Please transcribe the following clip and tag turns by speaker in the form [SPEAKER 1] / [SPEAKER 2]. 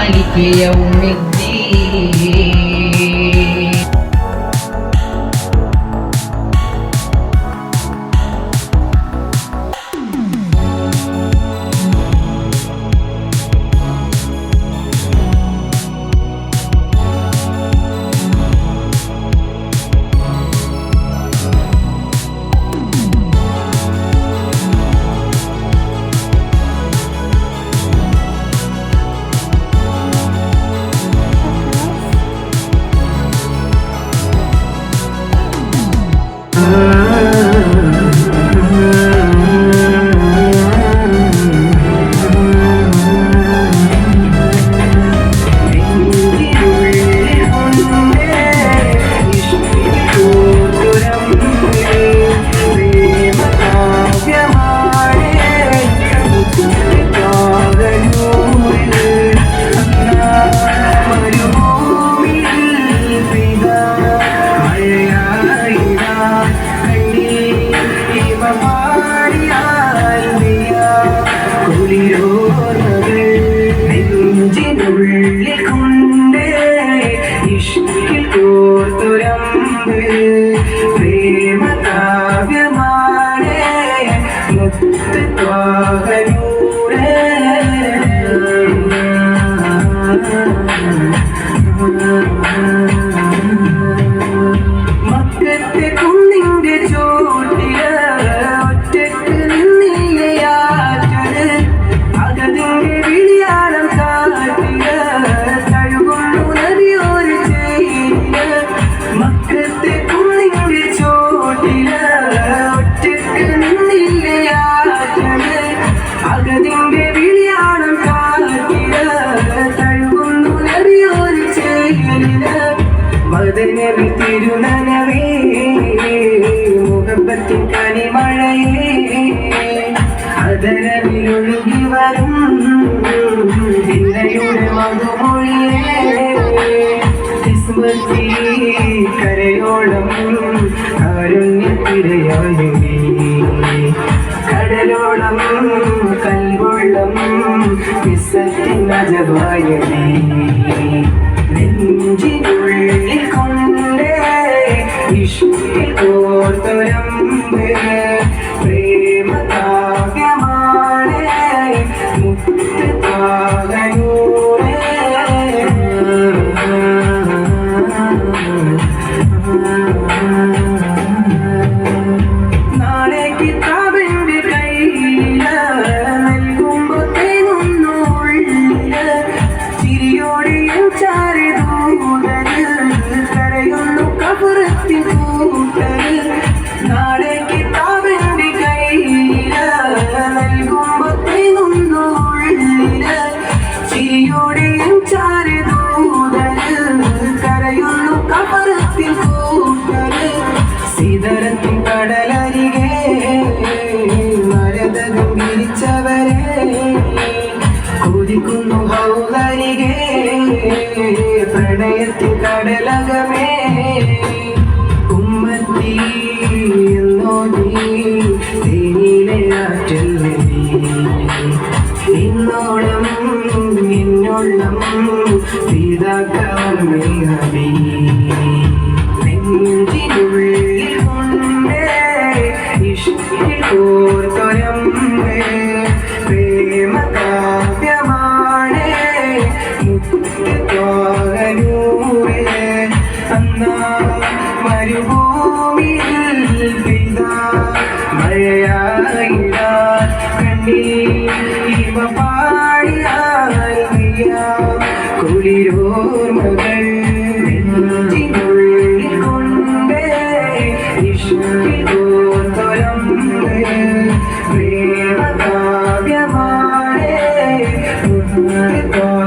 [SPEAKER 1] مالك يوم الدين. മക്കത്തെ കുന്നിന്റെ ചോട്ടില് ഒറ്റക്ക് നിന്നിയാറ്റല് അകതിന്റെ വിളിയാളം കാട്ടില് തഴുകുന്നു നദിയൊരു ചെയ്തില്. മക്കത്തെ കുന്നിന്റെ ചോട്ടില് ഒറ്റക്ക് നിന്നിയാറ്റല് അകതിന്റെ വിളിയാളം കാട്ടില് തഴുകുന്നു നദിയൊരു ചെയ്തില്. മദനബി തിരുനനവേ മുഹബത്തിൻ കനിമഴയേ അതരവിലൊഴുകി വരും ദിനയുടെ മധുമൊഴിയേ. കിസ്മത്തി കരയോളം കാരുണ്യത്തിരയായി കടലോളം കൽവെള്ളം വിസത്തിൻ അജവായി നെഞ്ചിനുള്ളിൽ കൊണ്ടേ ഇഷ്കിൽ കോർത്തുരമ്പ് പ്രേമ കാവ്യമാണ് മുത്ത് താകയൂരേ. നാളെ കിതാബിന്റെ കയ്യില് നൽകുമ്പോ തേങ്ങുന്നു ഉള്ളില് ചിരിയോടെ കരയുന്നു കബറത്തി കൂട്ടല്. നാളെ കിതാബിന്റെ കയ്യില് നൽകുമ്പോ തേങ്ങുന്നു ഉള്ളില് ചിരിയോടെ ചാരദൂതല് കരയുന്നു കബറത്തി കൂട്ടല്. സിദറത്തിൻ കടലരികെ മരതകം വിരിച്ചവരെ കൊതിക്കുന്നു ഹൗദരികെ പ്രണയത്തിൻ കടലകമേ. ഉമ്മത്തി എന്നോ നീ തേനിലെ ആറ്റൽ നീ ഇന്നോളം ഇന്നോളം പിതാക്കമ്മേ ഹബീ. നെഞ്ചിനുള്ളിൽ കൊണ്ടേ ഇഷ്കിൽ കോർത്തുരമ്പേ പ്രേമ കാവ്യമാണ് മുത്തുകാരൂരേ. അന്നാ മരുഭൂമിയിൽ പെയ്ത മഴയായിട കണ്ണീർ ഇവ പാടിയായ കുളിരോർമകൾ നെഞ്ചിനുള്ളിൽ കൊണ്ടേ ഇഷ്കിൽ കോർത്തുരമ്പേ പ്രേമ കാവ്യമാണ് മുത്തുകാരൂരേ.